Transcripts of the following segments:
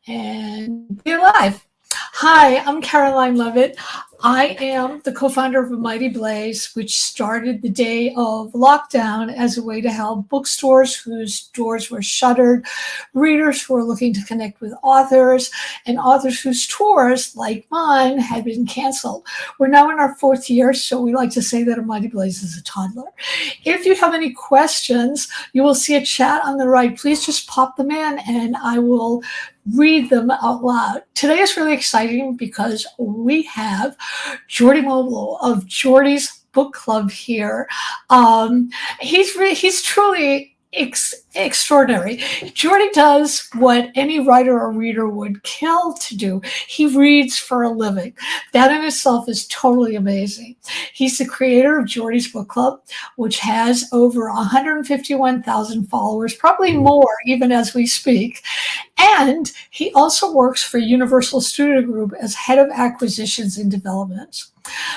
And we're live. Hi, I'm Caroline Leavitt. I am the co-founder of A Mighty Blaze, which started the day of lockdown as a way to help bookstores whose doors were shuttered, readers who are looking to connect with authors, and authors whose tours, like mine, had been canceled. We're now in our fourth year, so we like to say that A Mighty Blaze is a toddler. If you have any questions, you will see a chat on the right. Please just pop them in and I will read them out loud. Today is really exciting because we have Jordy of Jordy's Book Club here. He's truly extraordinary. Jordy does what any writer or reader would kill to do. He reads for a living. That in itself is totally amazing. He's the creator of Jordy's Book Club, which has over 151,000 followers, probably more even as we speak. And he also works for Universal Studio Group as head of acquisitions and development.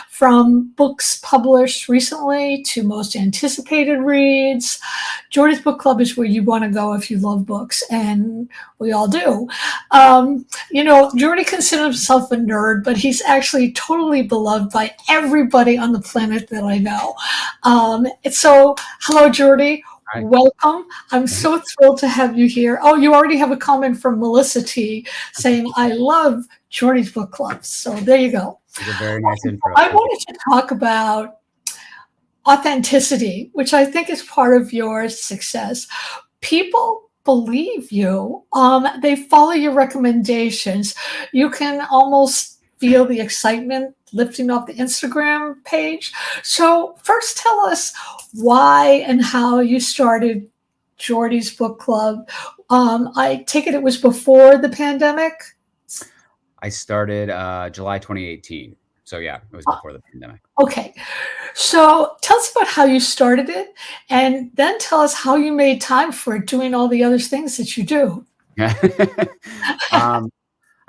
From books published recently to most anticipated reads, Jordy's Book Club is where you want to go if you love books, and we all do. Jordy considers himself a nerd, but he's actually totally beloved by everybody on the planet that I know. So, hello, Jordy. Hi. Welcome. I'm so thrilled to have you here. Oh, you already have a comment from Melissa T saying, I love Jordy's Book Club. So there you go. It's a very nice intro. I wanted to talk about authenticity, which I think is part of your success. People believe you. They follow your recommendations. You can almost feel the excitement lifting off the Instagram page. So first tell us why and how you started Jordy's Book Club. I take it was before the pandemic? I started July 2018. So yeah, it was before the pandemic. Okay. So tell us about how you started it, and then tell us how you made time for it, doing all the other things that you do.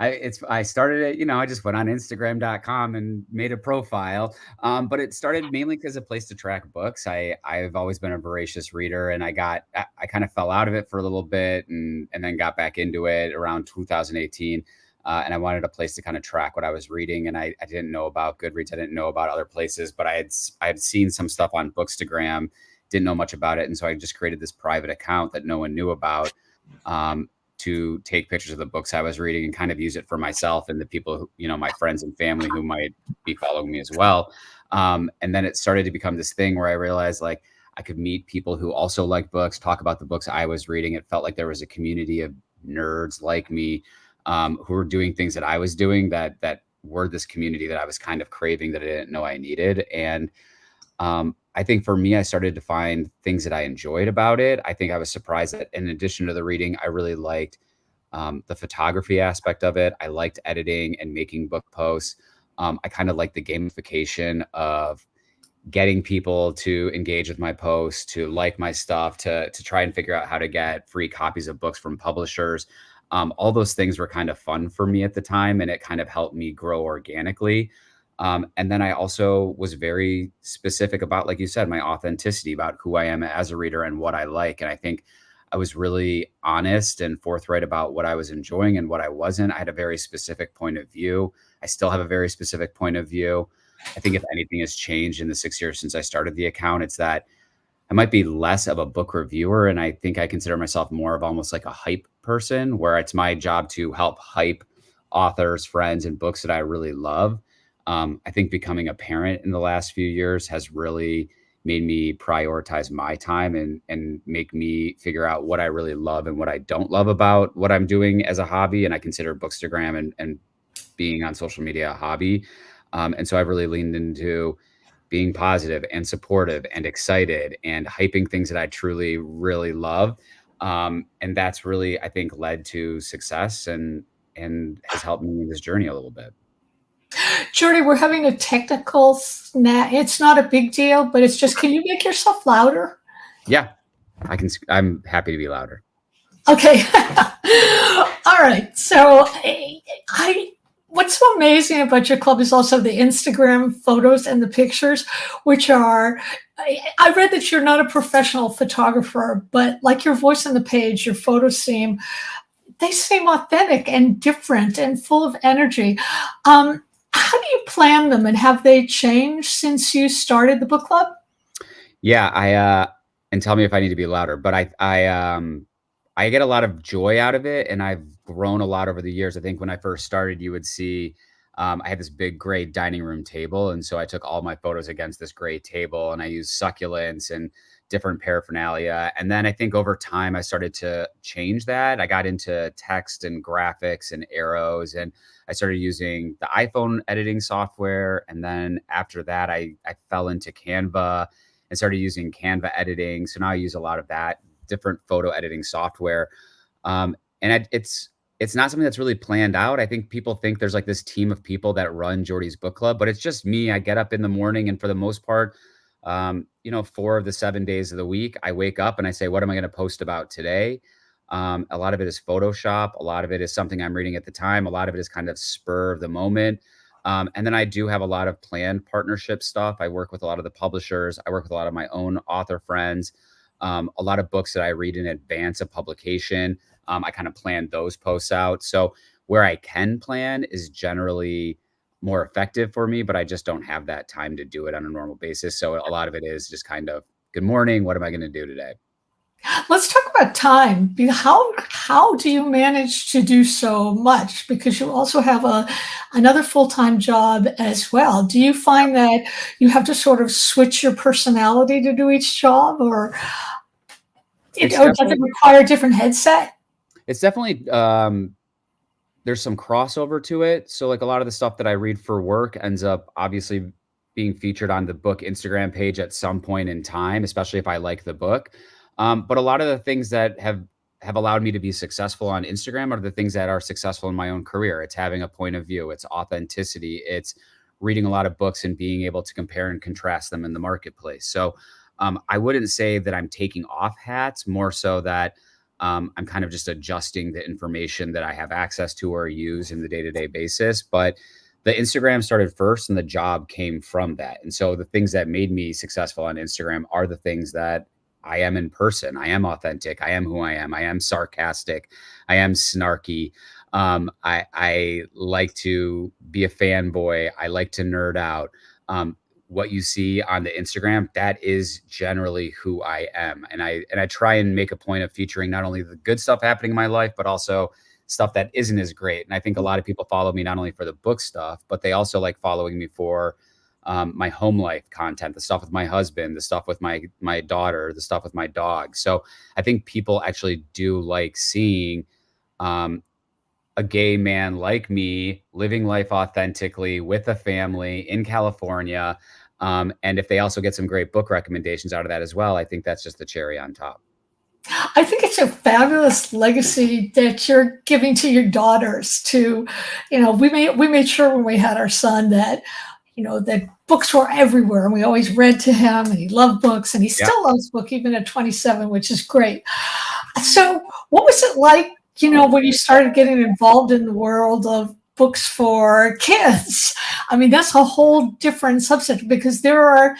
I started it, I just went on Instagram.com and made a profile. But it started mainly because a place to track books. I've always been a voracious reader, and I kind of fell out of it for a little bit and then got back into it around 2018. And I wanted a place to kind of track what I was reading. And I didn't know about Goodreads. I didn't know about other places, but I had seen some stuff on Bookstagram, didn't know much about it. And so I just created this private account that no one knew about, to take pictures of the books I was reading and kind of use it for myself and the people who, my friends and family who might be following me as well. And then it started to become this thing where I realized like I could meet people who also like books, talk about the books I was reading. It felt like there was a community of nerds like me, who were doing things that I was doing that were this community that I was kind of craving that I didn't know I needed. And I think for me, I started to find things that I enjoyed about it. I think I was surprised that in addition to the reading, I really liked the photography aspect of it. I liked editing and making book posts. I kind of liked the gamification of getting people to engage with my posts, to like my stuff, to try and figure out how to get free copies of books from publishers. All those things were kind of fun for me at the time, and it kind of helped me grow organically. And then I also was very specific about, like you said, my authenticity about who I am as a reader and what I like. And I think I was really honest and forthright about what I was enjoying and what I wasn't. I had a very specific point of view. I still have a very specific point of view. I think if anything has changed in the 6 years since I started the account, it's that I might be less of a book reviewer. And I think I consider myself more of almost like a hype person, where it's my job to help hype authors, friends, and books that I really love. I think becoming a parent in the last few years has really made me prioritize my time and make me figure out what I really love and what I don't love about what I'm doing as a hobby. And I consider Bookstagram and being on social media a hobby. And so I've really leaned into being positive and supportive and excited and hyping things that I truly, really love. And that's really, I think, led to success and has helped me in this journey a little bit. Jordy, we're having a technical snag. It's not a big deal, but it's just, can you make yourself louder? Yeah, I can. I'm happy to be louder. Okay. All right. So what's so amazing about your club is also the Instagram photos and the pictures, which are, I read that you're not a professional photographer, but like your voice on the page, your photos seem they seem authentic and different and full of energy. How do you plan them, and have they changed since you started the book club? Yeah, and tell me if I need to be louder, but I get a lot of joy out of it, and I've grown a lot over the years. I think when I first started, you would see, I had this big gray dining room table, and so I took all my photos against this gray table, and I used succulents and different paraphernalia. And then I think over time, I started to change that. I got into text and graphics and arrows, and I started using the iPhone editing software. And then after that, I fell into Canva and started using Canva editing. So now I use a lot of that different photo editing software. And it's not something that's really planned out. I think people think there's like this team of people that run Jordy's book club, but it's just me. I get up in the morning, and for the most part, 4 of the 7 days of the week, I wake up and I say, what am I going to post about today? A lot of it is Photoshop. A lot of it is something I'm reading at the time. A lot of it is kind of spur of the moment. And then I do have a lot of planned partnership stuff. I work with a lot of the publishers. I work with a lot of my own author friends. A lot of books that I read in advance of publication. I kind of plan those posts out. So where I can plan is generally more effective for me, but I just don't have that time to do it on a normal basis. So a lot of it is just kind of, good morning. What am I going to do today? Let's talk about time. How do you manage to do so much? Because you also have another full-time job as well. Do you find that you have to sort of switch your personality to do each job, It's or does it definitely, require a different headset? it's definitely, there's some crossover to it. So like a lot of the stuff that I read for work ends up obviously being featured on the book Instagram page at some point in time, especially if I like the book. But a lot of the things that have allowed me to be successful on Instagram are the things that are successful in my own career. It's having a point of view, it's authenticity, it's reading a lot of books and being able to compare and contrast them in the marketplace. So I wouldn't say that I'm taking off hats, more so that I'm kind of just adjusting the information that I have access to or use in the day-to-day basis. But the Instagram started first and the job came from that. And so the things that made me successful on Instagram are the things that I am in person. I am authentic. I am who I am. I am sarcastic. I am snarky. I like to be a fanboy. I like to nerd out. What you see on the Instagram, that is generally who I am. And I try and make a point of featuring not only the good stuff happening in my life, but also stuff that isn't as great. And I think a lot of people follow me not only for the book stuff, but they also like following me for my home life content, the stuff with my husband, the stuff with my daughter, the stuff with my dog. So I think people actually do like seeing um, a gay man like me living life authentically with a family in California. And if they also get some great book recommendations out of that as well, I think that's just the cherry on top. I think it's a fabulous legacy that you're giving to your daughters. We made sure when we had our son that that books were everywhere, and we always read to him, and he loved books, and he Yeah. still loves book even at 27, which is great. So what was it like, when you started getting involved in the world of books for kids? I mean, that's a whole different subject, because I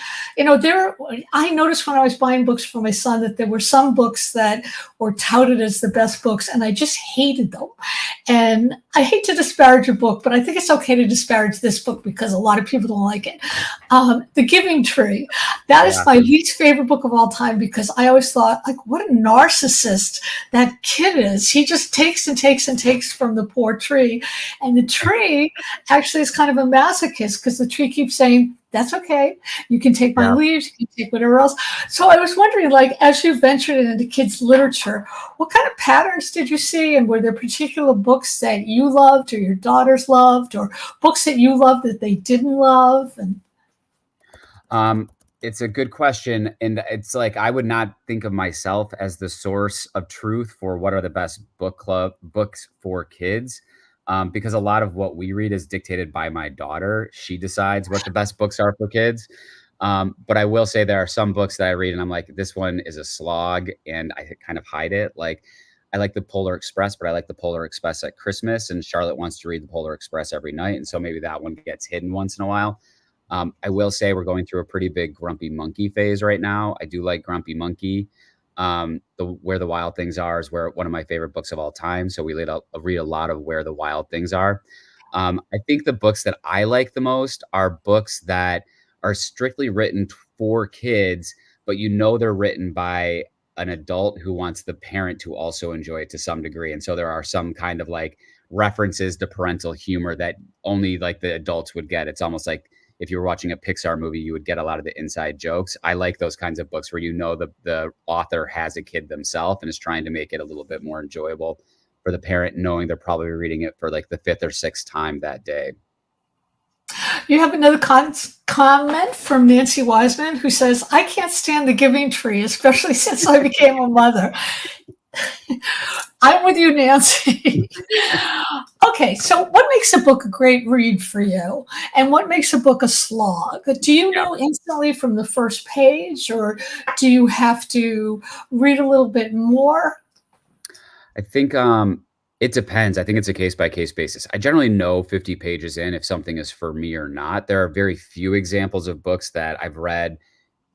noticed when I was buying books for my son that there were some books that were touted as the best books, and I just hated them. And I hate to disparage a book, but I think it's okay to disparage this book because a lot of people don't like it. The Giving Tree. That is Yeah. my least favorite book of all time, because I always thought, like, what a narcissist that kid is. He just takes and takes and takes from the poor tree. And the tree actually is kind of a masochist, because the tree keeps saying, that's okay. You can take my Yeah. leaves, you can take whatever else. So I was wondering, like, as you ventured into kids' literature, what kind of patterns did you see? And were there particular books that you loved, or your daughters loved, or books that you loved that they didn't love? And Um, it's a good question. And it's like, I would not think of myself as the source of truth for what are the best book club books for kids. Because a lot of what we read is dictated by my daughter. She decides what the best books are for kids. But I will say there are some books that I read and I'm like, this one is a slog, and I kind of hide it. Like, I like the Polar Express, but I like the Polar Express at Christmas, and Charlotte wants to read the Polar Express every night. And so maybe that one gets hidden once in a while. I will say we're going through a pretty big Grumpy Monkey phase right now. I do like Grumpy Monkey. The Where the Wild Things Are is where one of my favorite books of all time. So read a lot of Where the Wild Things Are. I think the books that I like the most are books that are strictly written for kids, but you know they're written by an adult who wants the parent to also enjoy it to some degree. And so there are some kind of like references to parental humor that only like the adults would get. It's almost like if you were watching a Pixar movie, you would get a lot of the inside jokes. I like those kinds of books where you know the author has a kid themselves and is trying to make it a little bit more enjoyable for the parent, knowing they're probably reading it for like the fifth or sixth time that day. You have another comment from Nancy Wiseman, who says, I can't stand the giving tree, especially since I became a mother. I'm with you, Nancy. Okay, so what makes a book a great read for you? And what makes a book a slog? Do you know instantly from the first page, or do you have to read a little bit more? I think it depends. I think it's a case by case basis. I generally know 50 pages in if something is for me or not. There are very few examples of books that I've read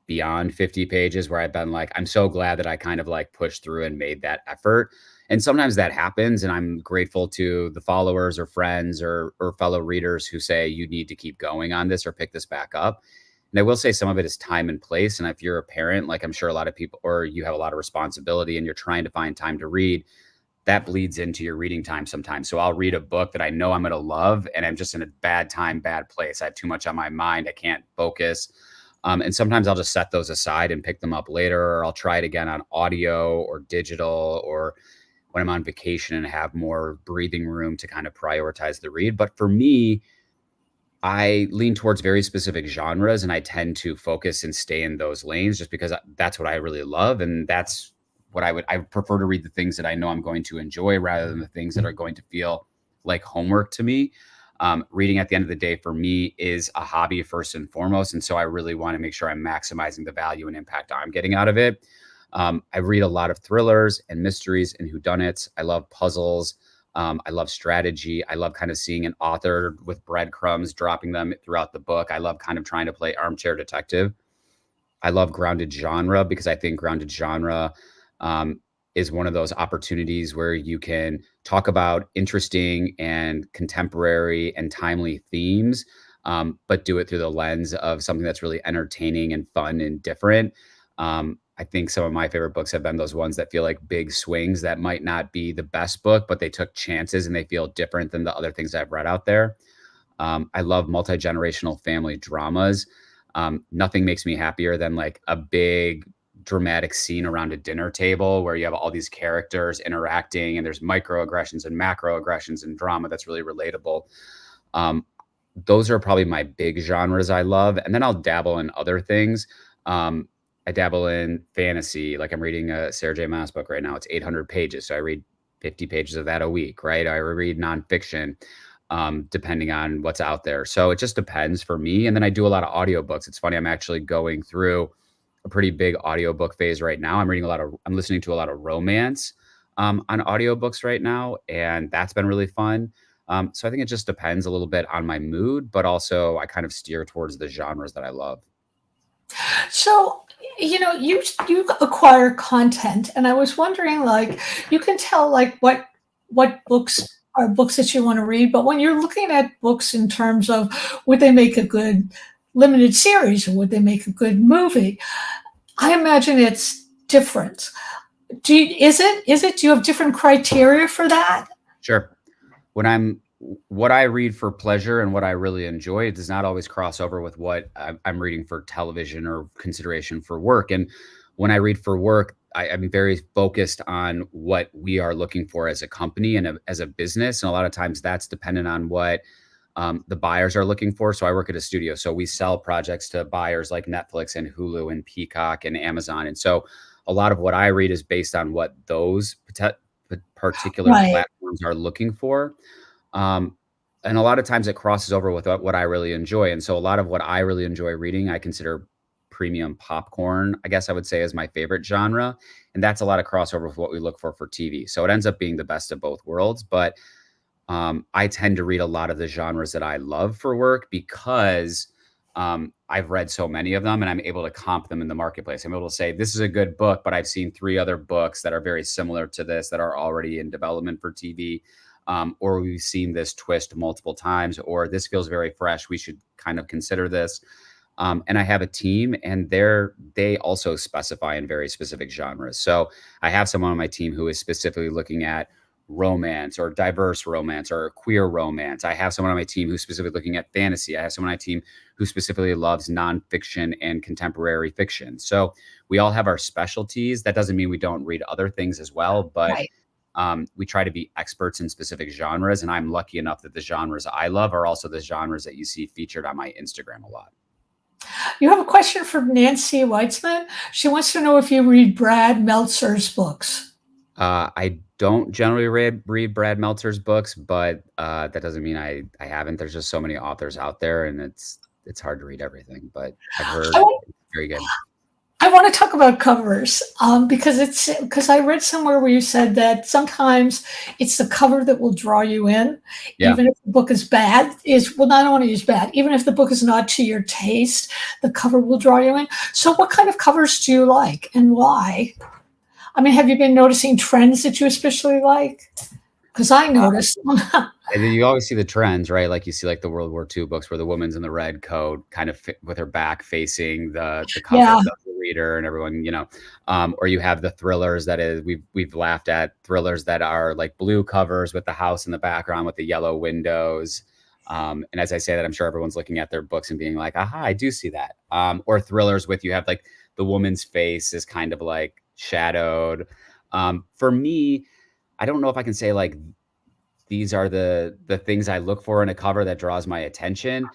beyond 50 pages where I've been like, I'm so glad that I kind of like pushed through and made that effort. And sometimes that happens. And I'm grateful to the followers or friends or fellow readers who say, you need to keep going on this or pick this back up. And I will say some of it is time and place. And if you're a parent, like I'm sure a lot of people, or you have a lot of responsibility and you're trying to find time to read, that bleeds into your reading time sometimes. So I'll read a book that I know I'm going to love, and I'm just in a bad time, bad place. I have too much on my mind. I can't focus. And sometimes I'll just set those aside and pick them up later, or I'll try it again on audio or digital, or when I'm on vacation and have more breathing room to kind of prioritize the read. But for me, I lean towards very specific genres, and I tend to focus and stay in those lanes just because that's what I really love. And that's what I prefer to read the things that I know I'm going to enjoy rather than the things that are going to feel like homework to me. Reading at the end of the day for me is a hobby first and foremost. And so I really want to make sure I'm maximizing the value and impact I'm getting out of it. I read a lot of thrillers and mysteries and whodunits. I love puzzles. I love strategy. I love kind of seeing an author with breadcrumbs, dropping them throughout the book. I love kind of trying to play armchair detective. I love grounded genre because I think grounded genre is one of those opportunities where you can talk about interesting and contemporary and timely themes, but do it through the lens of something that's really entertaining and fun and different. I think some of my favorite books have been those ones that feel like big swings that might not be the best book, but they took chances and they feel different than the other things I've read out there. I love multi-generational family dramas. Nothing makes me happier than like a big dramatic scene around a dinner table where you have all these characters interacting and there's microaggressions and macroaggressions and drama that's really relatable. Those are probably my big genres I love. And then I'll dabble in other things. I dabble in fantasy. Like I'm reading a Sarah J. Maas book right now. It's 800 pages. So I read 50 pages of that a week, right? I read nonfiction, depending on what's out there. So it just depends for me. And then I do a lot of audiobooks. It's funny. I'm actually going through a pretty big audiobook phase right now. I'm listening to a lot of romance, on audiobooks right now. And that's been really fun. So I think it just depends a little bit on my mood, but also I kind of steer towards the genres that I love. So, you acquire content, and I was wondering, like, you can tell like what books are books that you want to read, but when you're looking at books in terms of would they make a good limited series or would they make a good movie, I imagine it's different. Do you have different criteria for that? Sure. What I read for pleasure and what I really enjoy, it does not always cross over with what I'm reading for television or consideration for work. And when I read for work, I'm very focused on what we are looking for as a company and as a business. And a lot of times that's dependent on what the buyers are looking for. So I work at a studio. So we sell projects to buyers like Netflix and Hulu and Peacock and Amazon. And so a lot of what I read is based on what those particular Right. platforms are looking for. And a lot of times it crosses over with what I really enjoy. And so a lot of what I really enjoy reading, I consider premium popcorn, I guess I would say, is my favorite genre. And that's a lot of crossover with what we look for TV. So it ends up being the best of both worlds. But I tend to read a lot of the genres that I love for work because I've read so many of them and I'm able to comp them in the marketplace. I'm able to say, this is a good book, but I've seen 3 other books that are very similar to this that are already in development for TV. Or we've seen this twist multiple times, or this feels very fresh. We should kind of consider this. And I have a team, and they also specify in very specific genres. So I have someone on my team who is specifically looking at romance or diverse romance or queer romance. I have someone on my team who's specifically looking at fantasy. I have someone on my team who specifically loves nonfiction and contemporary fiction. So we all have our specialties. That doesn't mean we don't read other things as well, but Right. we try to be experts in specific genres. And I'm lucky enough that the genres I love are also the genres that you see featured on my Instagram a lot. You have a question from Nancy Weitzman. She wants to know if you read Brad Meltzer's books. I don't generally read Brad Meltzer's books, but that doesn't mean I haven't. There's just so many authors out there, and it's hard to read everything. But I've heard I want, it's very good. I want to talk about covers because I read somewhere where you said that sometimes it's the cover that will draw you in, Yeah. even if the book is bad. Not only is bad, even if the book is not to your taste, the cover will draw you in. So, what kind of covers do you like, and why? I mean, have you been noticing trends that you especially like? Because I noticed. And then you always see the trends, right? Like you see like the World War II books where the woman's in the red coat, kind of with her back facing the cover Yeah, of the reader, and everyone, or you have the thrillers that is we've laughed at thrillers that are like blue covers with the house in the background with the yellow windows. And as I say that, I'm sure everyone's looking at their books and being like, aha, I do see that. Or thrillers with you have like the woman's face is kind of like shadowed. For me, I don't know if I can say like these are the things I look for in a cover that draws my attention.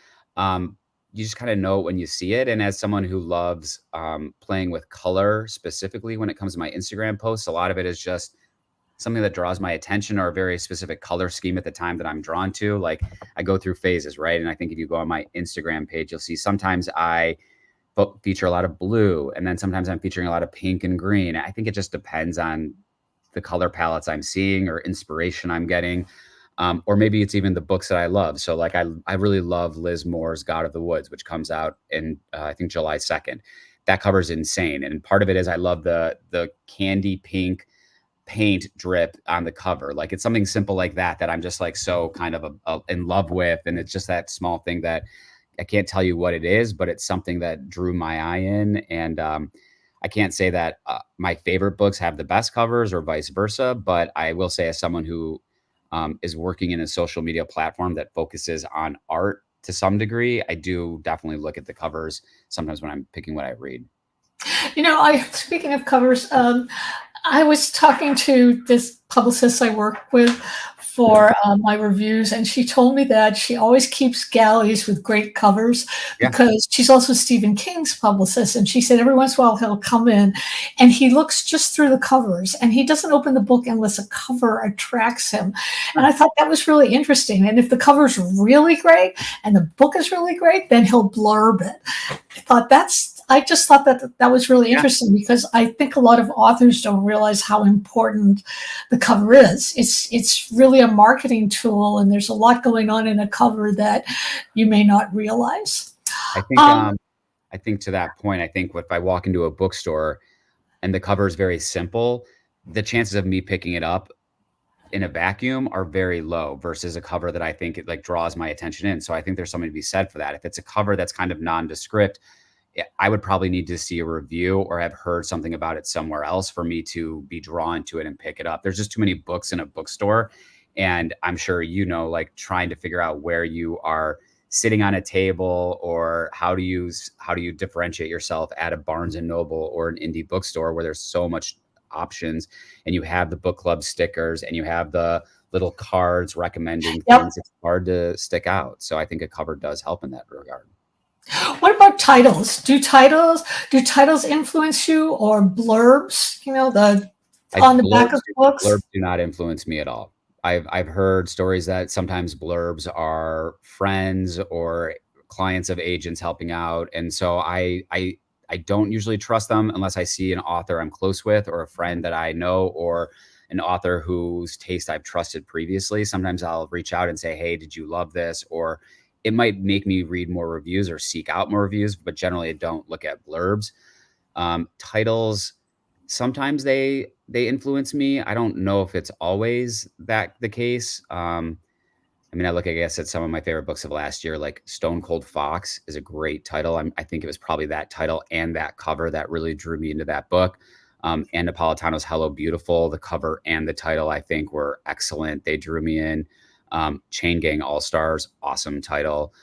You just kind of know it when you see it. And as someone who loves playing with color specifically when it comes to my Instagram posts, a lot of it is just something that draws my attention or a very specific color scheme at the time that I'm drawn to. Like I go through phases, right? And I think if you go on my Instagram page, you'll see sometimes I feature a lot of blue, and then sometimes I'm featuring a lot of pink and green. I think it just depends on the color palettes I'm seeing or inspiration I'm getting. Or maybe it's even the books that I love. So like I really love Liz Moore's God of the Woods, which comes out in I think July 2nd. That cover's insane. And part of it is I love the candy pink paint drip on the cover. Like it's something simple like that I'm just like so kind of in love with. And it's just that small thing that I can't tell you what it is, but it's something that drew my eye in. And I can't say that my favorite books have the best covers or vice versa, but I will say as someone who is working in a social media platform that focuses on art to some degree, I do definitely look at the covers sometimes when I'm picking what I read. Speaking of covers, I was talking to this publicist I work with for my reviews, and she told me that she always keeps galleys with great covers Yeah. because she's also Stephen King's publicist. And she said every once in a while he'll come in and he looks just through the covers and he doesn't open the book unless a cover attracts him. And I thought that was really interesting. And if the cover's really great and the book is really great, then he'll blurb it. I just thought that was really interesting because I think a lot of authors don't realize how important the cover is. It's really a marketing tool, and there's a lot going on in a cover that you may not realize. I think to that point, I think if I walk into a bookstore and the cover is very simple, the chances of me picking it up in a vacuum are very low versus a cover that I think it like draws my attention in. So I think there's something to be said for that. If it's a cover that's kind of nondescript, I would probably need to see a review or have heard something about it somewhere else for me to be drawn to it and pick it up. There's just too many books in a bookstore. And I'm sure, like trying to figure out where you are sitting on a table or how do you differentiate yourself at a Barnes and Noble or an indie bookstore where there's so much options and you have the book club stickers and you have the little cards recommending things. It's hard to stick out. So I think a cover does help in that regard. What about titles? Do titles influence you, or blurbs? On the back of books. Blurbs do not influence me at all. I've heard stories that sometimes blurbs are friends or clients of agents helping out, and so I don't usually trust them unless I see an author I'm close with or a friend that I know or an author whose taste I've trusted previously. Sometimes I'll reach out and say, hey, did you love this? Or it might make me read more reviews or seek out more reviews, but generally I don't look at blurbs. Titles, sometimes they influence me. I don't know if it's always that the case. I mean, I look, I guess, at some of my favorite books of last year, like Stone Cold Fox is a great title. I think it was probably that title and that cover that really drew me into that book. And Napolitano's Hello Beautiful, the cover and the title, I think, were excellent. They drew me in. Chain Gang All Stars, awesome title.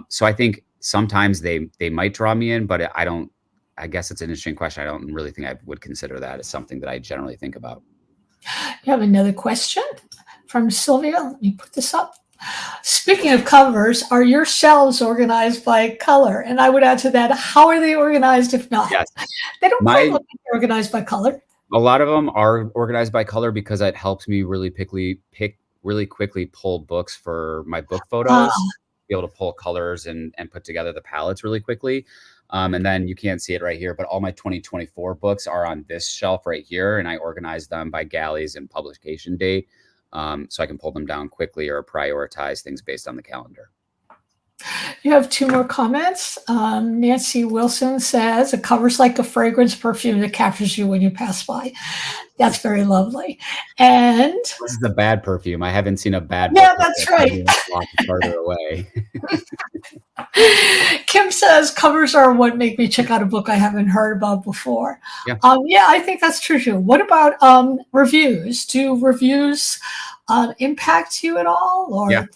So I think sometimes they might draw me in, but I don't. I guess it's an interesting question. I don't really think I would consider that as something that I generally think about. You have another question from Sylvia. Let me put this up. Speaking of covers, are your shelves organized by color? And I would add to that, how are they organized if not? Yes. They don't quite look like they're organized by color. A lot of them are organized by color because it helps me really quickly pull books for my book photos, be able to pull colors and put together the palettes really quickly. And then you can't see it right here, but all my 2024 books are on this shelf right here, and I organize them by galleys and publication date. So I can pull them down quickly or prioritize things based on the calendar. You have two more comments. Nancy Wilson says, a cover's like a fragrance perfume that captures you when you pass by. That's very lovely. And this is a bad perfume. I haven't seen a bad yeah, that's right. Farther away. Kim says covers are what make me check out a book I haven't heard about before. Yeah, I think that's true too. What about reviews? Do reviews impact you at all? Or? Yeah,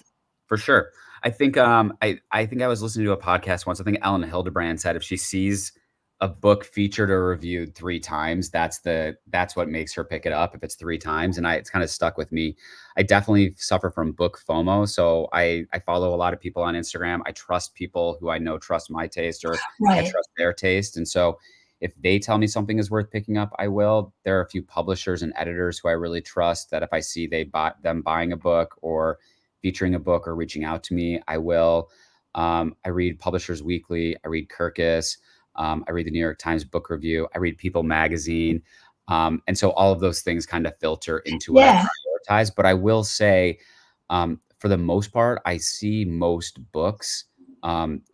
for sure. I think I think I was listening to a podcast once. I think Ellen Hildebrand said if she sees a book featured or reviewed 3 times, that's what makes her pick it up if it's 3 times. And it's kind of stuck with me. I definitely suffer from book FOMO. So I follow a lot of people on Instagram. I trust people who I know trust my taste or I trust their taste. And so if they tell me something is worth picking up, I will. There are a few publishers and editors who I really trust that if I see them buying a book or featuring a book or reaching out to me, I will. I read Publishers Weekly. I read Kirkus. I read the New York Times Book Review. I read People Magazine. And so all of those things kind of filter into what I prioritize. But I will say, for the most part, I see most books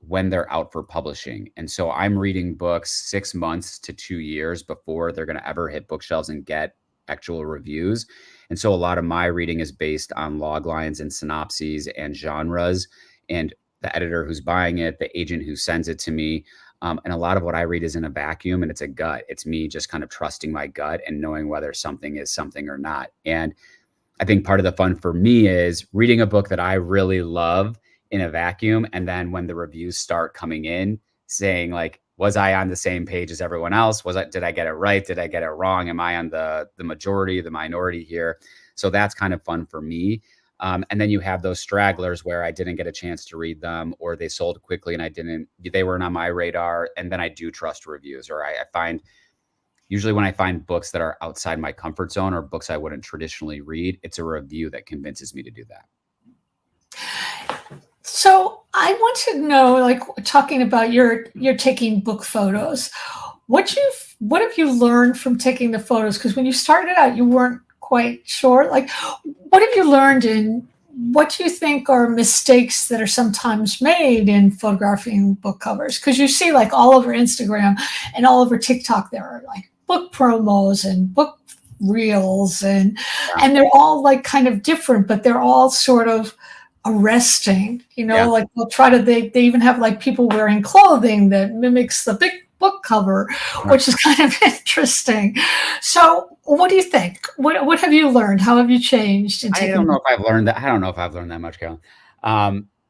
when they're out for publishing. And so I'm reading books 6 months to 2 years before they're going to ever hit bookshelves and get actual reviews. And so a lot of my reading is based on log lines and synopses and genres and the editor who's buying it, the agent who sends it to me. And a lot of what I read is in a vacuum and it's a gut. It's me just kind of trusting my gut and knowing whether something is something or not. And I think part of the fun for me is reading a book that I really love in a vacuum. And then when the reviews start coming in saying like, was I on the same page as everyone else? Did I get it right? Did I get it wrong? Am I on the majority, the minority here? So that's kind of fun for me. And then you have those stragglers where I didn't get a chance to read them or they sold quickly and they weren't on my radar. And then I do trust reviews, or I find usually when I find books that are outside my comfort zone or books I wouldn't traditionally read, it's a review that convinces me to do that. So I want to know, like, talking about you're taking book photos. What have you learned from taking the photos? Because when you started out, you weren't quite sure. Like, what have you learned, and what do you think are mistakes that are sometimes made in photographing book covers? Because you see, like, all over Instagram and all over TikTok, there are like book promos and book reels, and they're all like kind of different, but they're all sort of arresting, like they even have like people wearing clothing that mimics the big book cover, which is kind of interesting. So what do you think? What have you learned? How have you changed? I don't know if I've learned that. I don't know if I've learned that much, Carolyn.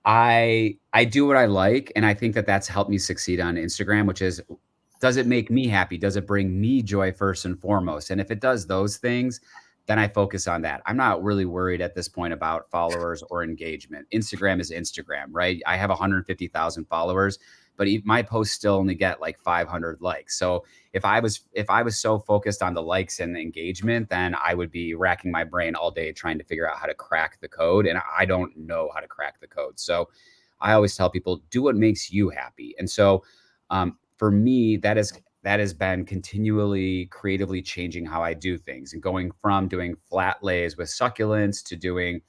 I do what I like. And I think that that's helped me succeed on Instagram, which is, does it make me happy? Does it bring me joy first and foremost? And if it does those things, then I focus on that. I'm not really worried at this point about followers or engagement. Instagram is Instagram, right? I have 150,000 followers, but my posts still only get like 500 likes. So if I was so focused on the likes and the engagement, then I would be racking my brain all day trying to figure out how to crack the code. And I don't know how to crack the code. So I always tell people, do what makes you happy. And so for me, that has been continually creatively changing how I do things and going from doing flat lays with succulents to doing,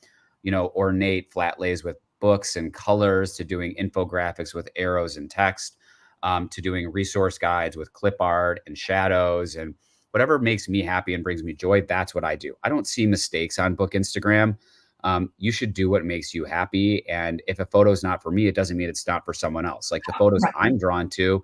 ornate flat lays with books and colors to doing infographics with arrows and text, to doing resource guides with clip art and shadows and whatever makes me happy and brings me joy. That's what I do. I don't see mistakes on book Instagram. You should do what makes you happy. And if a photo is not for me, it doesn't mean it's not for someone else. Like the photos Right. I'm drawn to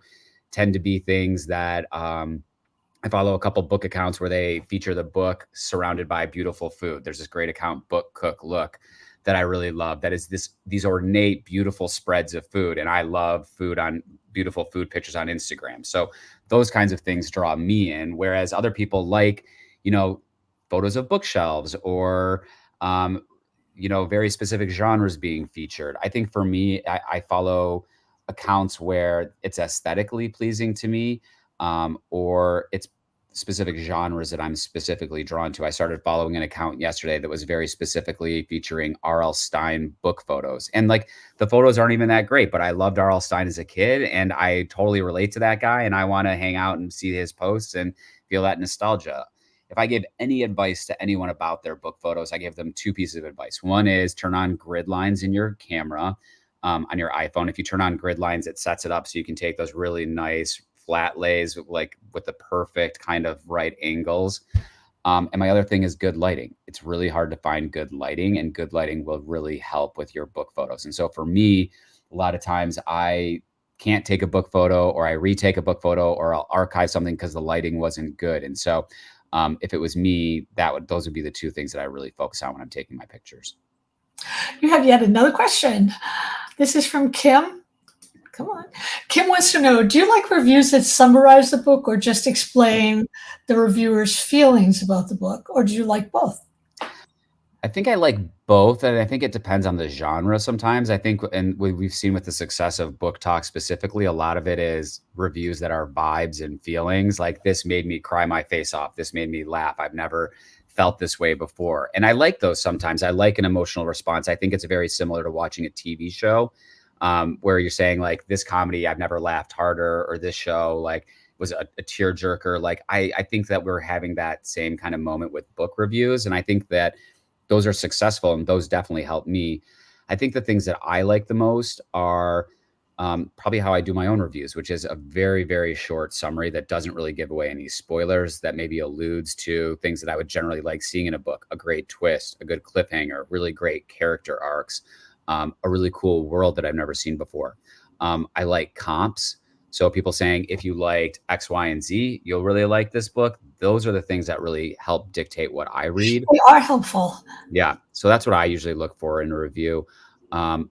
tend to be things that I follow a couple book accounts where they feature the book surrounded by beautiful food. There's this great account, Book Cook Look, that I really love. That is these ornate, beautiful spreads of food, and I love food on beautiful food pictures on Instagram. So those kinds of things draw me in. Whereas other people like, you know, photos of bookshelves or very specific genres being featured. I think for me, I follow accounts where it's aesthetically pleasing to me, or it's specific genres that I'm specifically drawn to. I started following an account yesterday that was very specifically featuring R.L. Stine book photos. And like the photos aren't even that great, but I loved R.L. Stine as a kid and I totally relate to that guy and I want to hang out and see his posts and feel that nostalgia. If I give any advice to anyone about their book photos, I give them two pieces of advice. One is turn on grid lines in your camera on your iPhone. If you turn on grid lines, it sets it up so you can take those really nice flat lays like with the perfect kind of right angles. And my other thing is good lighting. It's really hard to find good lighting, and good lighting will really help with your book photos. And so for me, a lot of times I can't take a book photo or I retake a book photo or I'll archive something because the lighting wasn't good. And so if it was me, those would be the two things that I really focus on when I'm taking my pictures. You have yet another question. This is from Kim. Come on. Kim wants to know, do you like reviews that summarize the book or just explain the reviewer's feelings about the book? Or do you like both? I think I like both, and I think it depends on the genre sometimes. I think, and we've seen with the success of Book Talk specifically, a lot of it is reviews that are vibes and feelings. Like, this made me cry my face off. This made me laugh. I've never felt this way before. And I like those sometimes. I like an emotional response. I think it's very similar to watching a TV show, where you're saying, like, this comedy, I've never laughed harder, or this show, like, was a tearjerker. Like, I think that we're having that same kind of moment with book reviews. And I think that those are successful and those definitely help me. I think the things that I like the most are probably how I do my own reviews, which is a very, very short summary that doesn't really give away any spoilers, that maybe alludes to things that I would generally like seeing in a book: a great twist, a good cliffhanger, really great character arcs, a really cool world that I've never seen before. I like comps. So people saying, if you liked X, Y, and Z, you'll really like this book. Those are the things that really help dictate what I read. They are helpful. Yeah. So that's what I usually look for in a review. And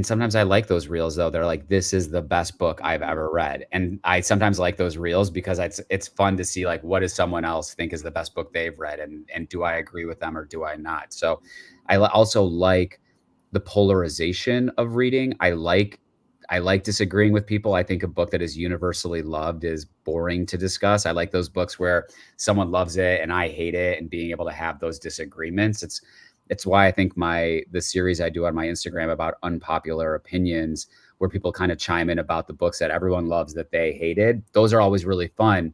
sometimes I like those reels, though. They're like, this is the best book I've ever read. And I sometimes like those reels because it's fun to see, like, what does someone else think is the best book they've read? And do I agree with them or do I not? So I also like the polarization of reading. I like disagreeing with people. I think a book that is universally loved is boring to discuss. I like those books where someone loves it and I hate it, and being able to have those disagreements. It's why I think the series I do on my Instagram about unpopular opinions, where people kind of chime in about the books that everyone loves that they hated, those are always really fun.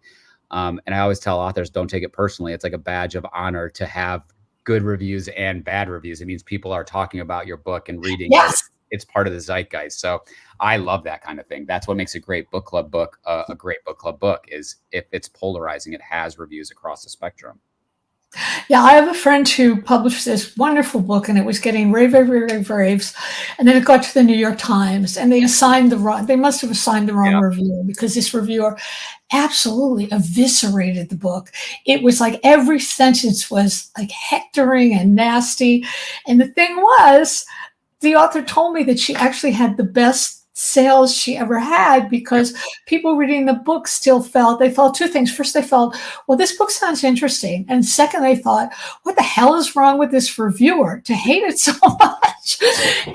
And I always tell authors, don't take it personally. It's like a badge of honor to have good reviews and bad reviews. It means people are talking about your book and reading it. Yes. It's part of the zeitgeist. So I love that kind of thing. That's what makes a great book club book a great book club book, is if it's polarizing, it has reviews across the spectrum. Yeah, I have a friend who published this wonderful book, and it was getting raves, and then it got to the New York Times, and they must have assigned the wrong Yeah. reviewer, because this reviewer absolutely eviscerated the book. It was like every sentence was like hectoring and nasty, and the thing was, the author told me that she actually had the best sales she ever had, because people reading the book they felt two things. First, they felt, well, this book sounds interesting. And second, they thought, what the hell is wrong with this reviewer to hate it so much?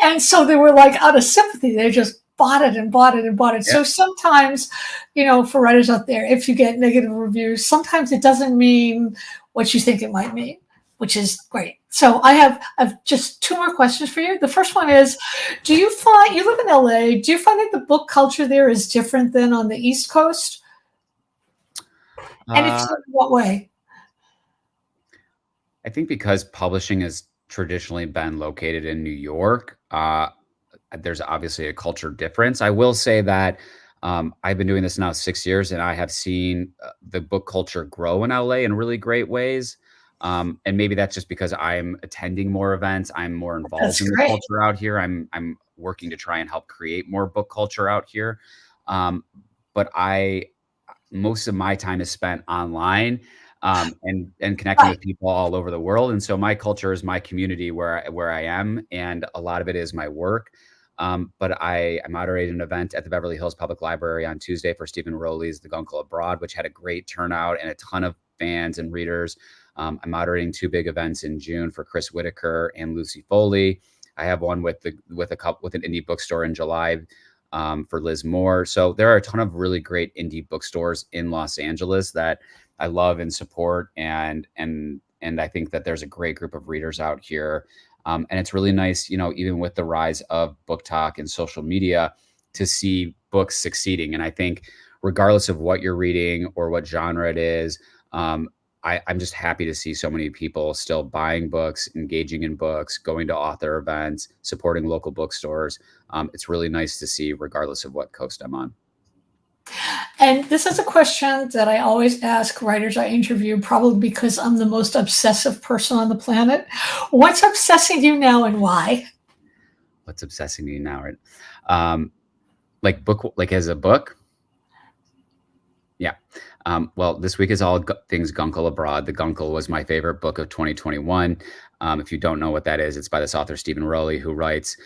And so they were like, out of sympathy, they just bought it and bought it and bought it. Yeah. So sometimes, for writers out there, if you get negative reviews, sometimes it doesn't mean what you think it might mean, which is great. So I have just two more questions for you. The first one is, do you find, you live in LA, do you find that the book culture there is different than on the East Coast? And if so, in what way? I think because publishing has traditionally been located in New York, there's obviously a culture difference. I will say that I've been doing this now 6 years, and I have seen the book culture grow in LA in really great ways. And maybe that's just because I'm attending more events. I'm more involved That's in the great. culture out here. I'm working to try and help create more book culture out here. Um, but most of my time is spent online, and connecting Right. with people all over the world. And so my culture is my community where I am, and a lot of it is my work. But I moderated an event at the Beverly Hills Public Library on Tuesday for Stephen Rowley's The Guncle Abroad, which had a great turnout and a ton of fans and readers. I'm moderating two big events in June for Chris Whitaker and Lucy Foley. I have one with an indie bookstore in July, for Liz Moore. So there are a ton of really great indie bookstores in Los Angeles that I love and support, and I think that there's a great group of readers out here. And it's really nice, even with the rise of book talk and social media, to see books succeeding. And I think regardless of what you're reading or what genre it is, I'm just happy to see so many people still buying books, engaging in books, going to author events, supporting local bookstores. It's really nice to see, regardless of what coast I'm on. And this is a question that I always ask writers I interview, probably because I'm the most obsessive person on the planet. What's obsessing you now and why? What's obsessing me now? Right? Like as a book? Yeah. Well, this week is all things Guncle Abroad. The Guncle was my favorite book of 2021. If you don't know what that is, it's by this author, Stephen Rowley, who writes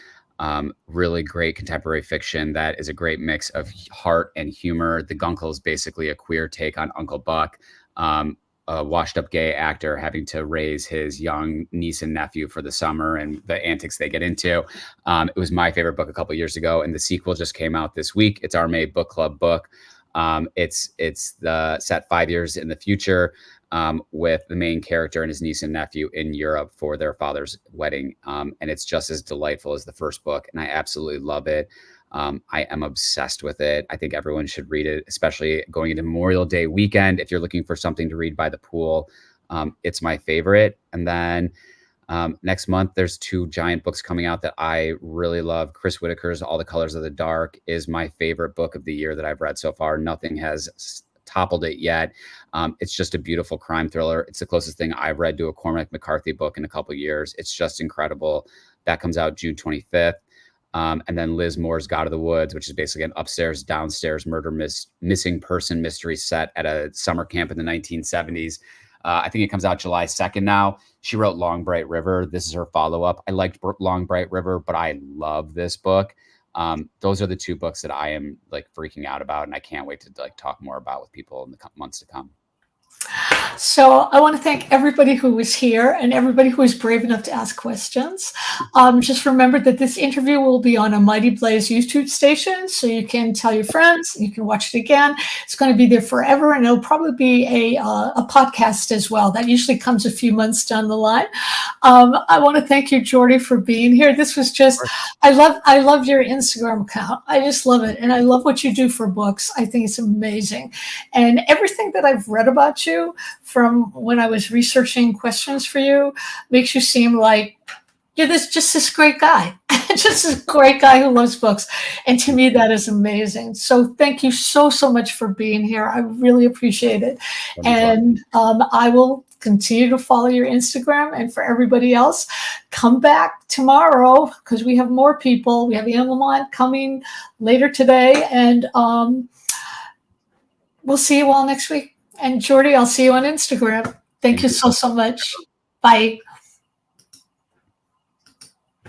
really great contemporary fiction that is a great mix of heart and humor. The Guncle is basically a queer take on Uncle Buck, a washed up gay actor having to raise his young niece and nephew for the summer and the antics they get into. It was my favorite book a couple years ago, and the sequel just came out this week. It's our May Book Club book. It's set 5 years in the future, with the main character and his niece and nephew in Europe for their father's wedding. And it's just as delightful as the first book, and I absolutely love it. I am obsessed with it. I think everyone should read it, especially going into Memorial Day weekend. If you're looking for something to read by the pool, it's my favorite. And then next month, there's two giant books coming out that I really love. Chris Whitaker's All the Colors of the Dark is my favorite book of the year that I've read so far. Nothing has toppled it yet. It's just a beautiful crime thriller. It's the closest thing I've read to a Cormac McCarthy book in a couple of years. It's just incredible. That comes out June 25th. And then Liz Moore's God of the Woods, which is basically an upstairs, downstairs missing person mystery set at a summer camp in the 1970s. I think it comes out July 2nd now. She wrote Long Bright River. This is her follow-up. I liked Long Bright River, but I love this book. Those are the two books that I am freaking out about, and I can't wait to talk more about with people in the months to come. So I want to thank everybody who was here and everybody who was brave enough to ask questions. Just remember that this interview will be on a Mighty Blaze YouTube station, so you can tell your friends, you can watch it again. It's going to be there forever, and it'll probably be a podcast as well. That usually comes a few months down the line. I want to thank you, Jordy, for being here. This was just, I love your Instagram account. I just love it, and I love what you do for books. I think it's amazing, and everything that I've read about you from when I was researching questions for you makes you seem like you're just this great guy, just this great guy who loves books. And to me, that is amazing. So thank you so much for being here. I really appreciate it. And I will continue to follow your Instagram. And for everybody else, come back tomorrow because we have more people. We have Anne Lamont coming later today. And we'll see you all next week. And Jordy, I'll see you on Instagram. Thank you so much. Bye.